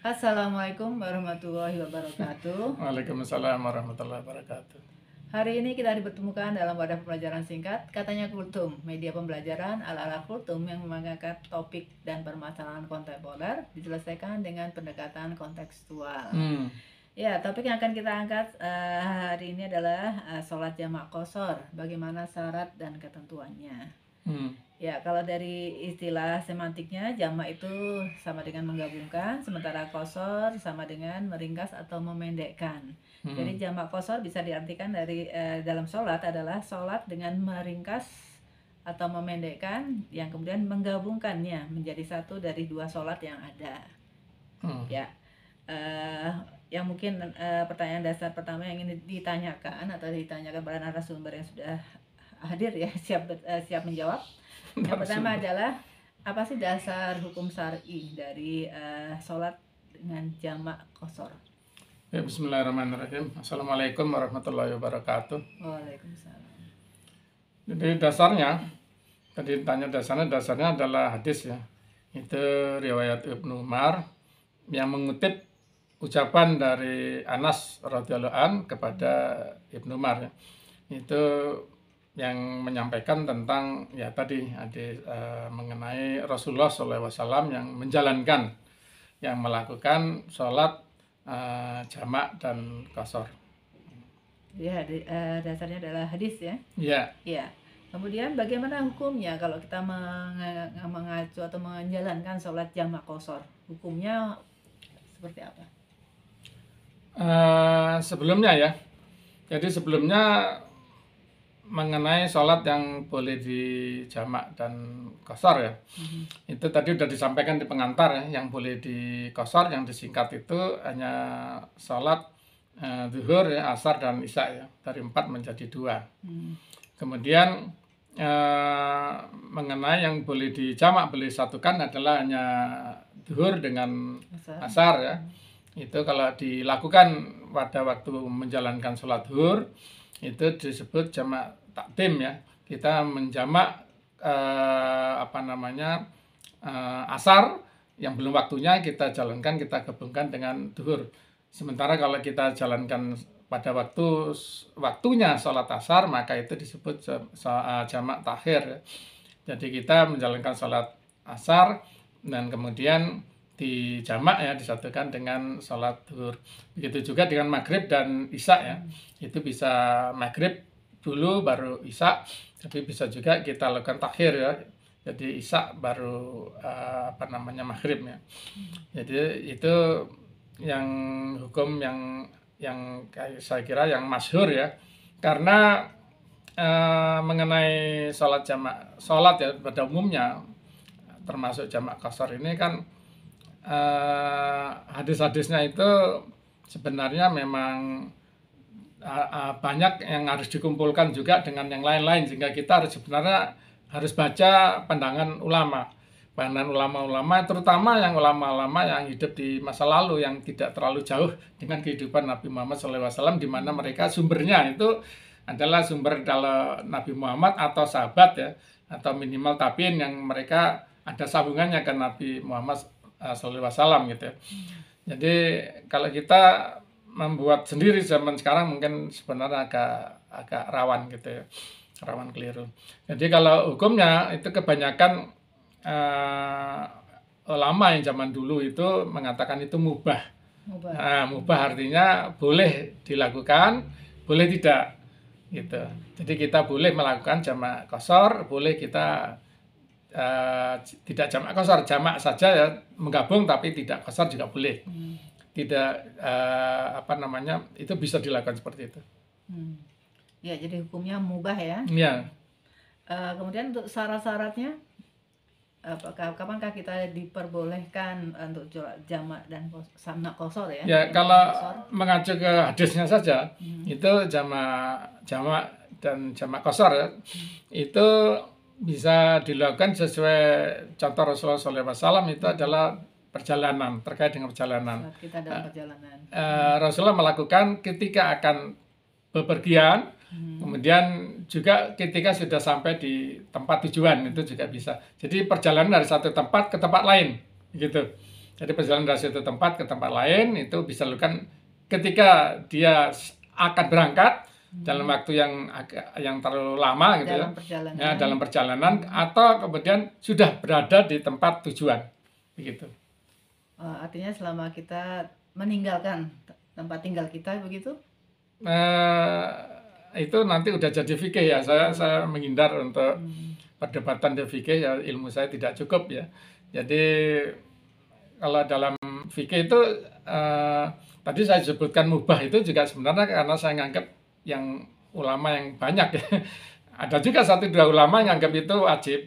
Assalamualaikum warahmatullahi wabarakatuh. Waalaikumsalam warahmatullahi wabarakatuh. Hari ini kita dipertemukan dalam wadah pembelajaran singkat, katanya Kultum, media pembelajaran ala-ala Kultum yang mengangkat topik dan permasalahan kontemporer diselesaikan dengan pendekatan kontekstual. Ya, topik yang akan kita angkat hari ini adalah sholat jamak qashar, bagaimana syarat dan ketentuannya. Ya, kalau dari istilah semantiknya, jamak itu sama dengan menggabungkan, sementara qashar sama dengan meringkas atau memendekkan. Jadi jamak qashar bisa diartikan dari dalam sholat adalah sholat dengan meringkas atau memendekkan, yang kemudian menggabungkannya menjadi satu dari dua sholat yang ada. Ya, yang mungkin pertanyaan dasar pertama yang ingin ditanyakan atau ditanyakan pada narasumber yang sudah hadir ya, siap menjawab. Yang pertama adalah, apa sih dasar hukum syar'i dari sholat dengan jamak qashar? Ya, bismillahirrahmanirrahim. Assalamualaikum warahmatullahi wabarakatuh. Waalaikumsalam. Jadi dasarnya, tadi tanya dasarnya adalah hadis ya. Itu riwayat Ibnu Umar yang mengutip ucapan dari Anas radhiyallahu an kepada Ibnu Umar ya. Itu yang menyampaikan tentang ya tadi mengenai Rasulullah SAW yang menjalankan, yang melakukan sholat jamak dan qashar. Ya, dasarnya adalah hadis ya. Ya. Ya. Kemudian bagaimana hukumnya kalau kita mengacu atau menjalankan sholat jamak qashar? Hukumnya seperti apa? Sebelumnya ya. Jadi sebelumnya mengenai sholat yang boleh dijamak dan qashar ya. Itu tadi sudah disampaikan di pengantar ya, yang boleh di qashar, yang disingkat itu hanya sholat zuhur ya, asar dan isya ya, dari 4 menjadi 2. Kemudian mengenai yang boleh dijamak, boleh disatukan adalah hanya zuhur dengan asar ya. Itu kalau dilakukan pada waktu menjalankan sholat zuhur, itu disebut jamak takdim ya. Kita menjamak asar yang belum waktunya kita jalankan, kita gabungkan dengan zuhur. Sementara kalau kita jalankan pada waktunya sholat asar, maka itu disebut jamak takhir ya. Jadi kita menjalankan sholat asar dan kemudian dijamak ya, disatukan dengan sholat zuhur. Begitu juga dengan maghrib dan isya ya. Itu bisa maghrib dulu baru isya, tapi bisa juga kita lakukan takhir ya. Jadi isya baru maghrib ya. Jadi itu yang hukum yang saya kira yang masyhur ya. Karena mengenai sholat ya pada umumnya, termasuk jamak qashar ini kan hadis-hadisnya itu sebenarnya memang banyak yang harus dikumpulkan juga dengan yang lain-lain, sehingga kita sebenarnya harus baca pandangan ulama-ulama, terutama yang ulama-ulama yang hidup di masa lalu, yang tidak terlalu jauh dengan kehidupan Nabi Muhammad SAW, di mana mereka sumbernya itu adalah sumber kalau Nabi Muhammad atau sahabat ya, atau minimal tabiin yang mereka ada sambungannya ke Nabi Muhammad SAW gitu ya. Jadi kalau kita membuat sendiri zaman sekarang mungkin sebenarnya agak rawan gitu ya, rawan keliru. Jadi kalau hukumnya itu kebanyakan ulama yang zaman dulu itu mengatakan itu mubah. Mubah artinya boleh dilakukan, boleh tidak gitu. Jadi kita boleh melakukan jamak qashar, boleh kita tidak jamak qashar, jamak saja ya, menggabung, tapi tidak qashar juga boleh. Tidak itu bisa dilakukan seperti itu. Ya, jadi hukumnya mubah ya. Ya. Kemudian untuk syarat-syaratnya, kapankah kita diperbolehkan untuk jamak dan qashar ya? Ya, kalau mengacu ke hadisnya saja, itu jamak dan jamak qashar ya, itu bisa dilakukan sesuai contoh Rasulullah SAW. Itu adalah perjalanan, terkait dengan perjalanan. Kita dalam perjalanan. Rasulullah melakukan ketika akan bepergian, kemudian juga ketika sudah sampai di tempat tujuan, itu juga bisa. Jadi perjalanan dari satu tempat ke tempat lain, gitu. Jadi perjalanan dari satu tempat ke tempat lain itu bisa dilakukan ketika dia akan berangkat dalam waktu yang terlalu lama gitu Dalam ya. perjalanan. Ya, dalam perjalanan atau kemudian sudah berada di tempat tujuan begitu. Artinya selama kita meninggalkan tempat tinggal kita begitu? Itu nanti udah jadi fikih ya. Saya menghindar untuk perdebatan di fikih ya, ilmu saya tidak cukup ya. Jadi kalau dalam fikih itu tadi saya sebutkan mubah itu juga sebenarnya karena saya nganggap yang ulama yang banyak ya. Ada juga 1-2 ulama yang nganggap itu wajib.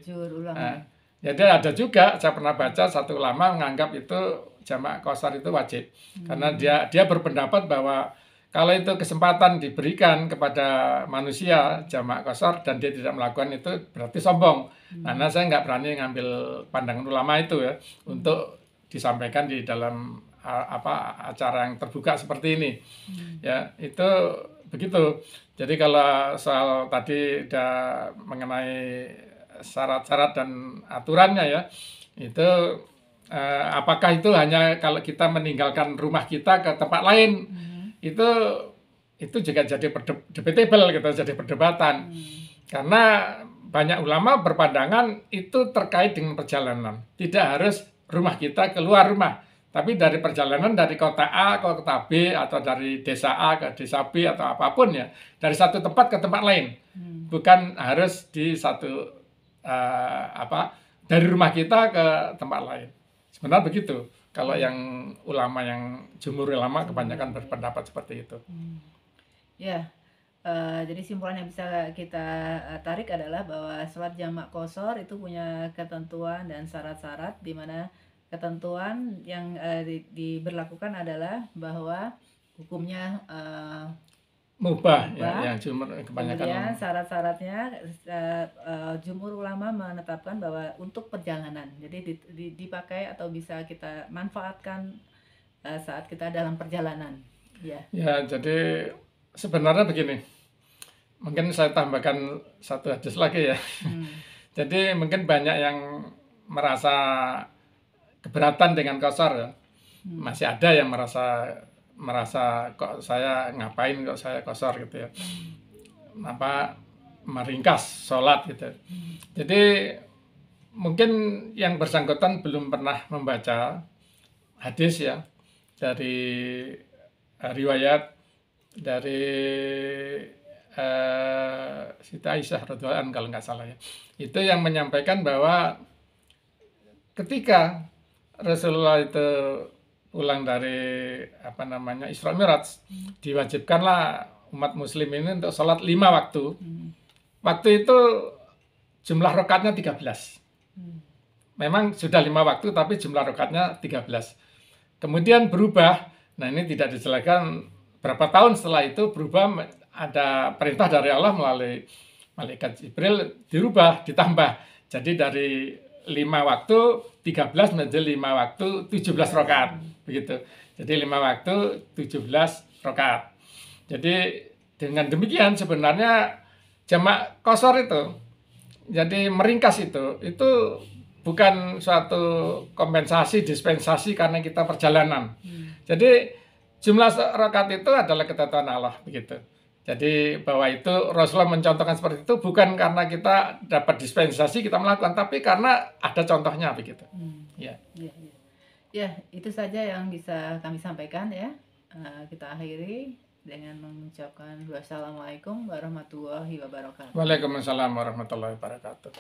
Jadi ada juga saya pernah baca satu ulama menganggap itu jamak qashar itu wajib. Karena dia berpendapat bahwa kalau itu kesempatan diberikan kepada manusia jamak qashar dan dia tidak melakukan itu berarti sombong. Karena saya nggak berani ngambil pandangan ulama itu ya untuk disampaikan di dalam acara yang terbuka seperti ini. Ya, itu begitu. Jadi kalau soal tadi udah mengenai syarat-syarat dan aturannya ya, itu apakah itu hanya kalau kita meninggalkan rumah kita ke tempat lain, itu juga jadi debatable gitu, jadi perdebatan. Karena banyak ulama berpandangan itu terkait dengan perjalanan, tidak harus rumah kita keluar rumah, tapi dari perjalanan dari kota A ke kota B atau dari desa A ke desa B atau apapun ya, dari satu tempat ke tempat lain, bukan harus di satu dari rumah kita ke tempat lain. Sebenarnya begitu. Kalau yang ulama yang jumhur ulama kebanyakan berpendapat seperti itu. Ya, jadi simpulan yang bisa kita tarik adalah bahwa sholat jamak qashar itu punya ketentuan dan syarat-syarat, di mana ketentuan yang diberlakukan adalah bahwa hukumnya mubah ya, yang jumhur kebanyakan. Kemudian syarat-syaratnya jumhur ulama menetapkan bahwa untuk perjalanan, jadi dipakai atau bisa kita manfaatkan saat kita dalam perjalanan. Ya, jadi sebenarnya begini, mungkin saya tambahkan satu hadis lagi ya. Jadi mungkin banyak yang merasa keberatan dengan qashar ya. Masih ada yang merasa kok saya ngapain kok saya qashar gitu ya. Meringkas sholat gitu. Jadi mungkin yang bersangkutan belum pernah membaca hadis ya dari riwayat dari Siti Aisyah radhiyallahu anha kalau nggak salah ya. Itu yang menyampaikan bahwa ketika Rasulullah itu pulang dari Isra Mi'raj, diwajibkanlah umat muslim ini untuk sholat 5 waktu. Waktu itu jumlah rakaatnya 13. Memang sudah 5 waktu tapi jumlah rakaatnya 13. Kemudian berubah. Nah, ini tidak dijelaskan berapa tahun setelah itu berubah, ada perintah dari Allah melalui malaikat Jibril dirubah, ditambah. Jadi dari 5 waktu 13 menjadi 5 waktu 17 rakaat begitu. Jadi 5 waktu 17 rakaat. Jadi dengan demikian sebenarnya jamak qashar itu jadi meringkas itu bukan suatu kompensasi dispensasi karena kita perjalanan. Jadi jumlah rakaat itu adalah ketetapan Allah begitu. Jadi bahwa itu Rasulullah mencontohkan seperti itu bukan karena kita dapat dispensasi kita melakukan, tapi karena ada contohnya begitu. Ya, itu saja yang bisa kami sampaikan ya. Kita akhiri dengan mengucapkan wassalamualaikum warahmatullahi wabarakatuh. Waalaikumsalam warahmatullahi wabarakatuh.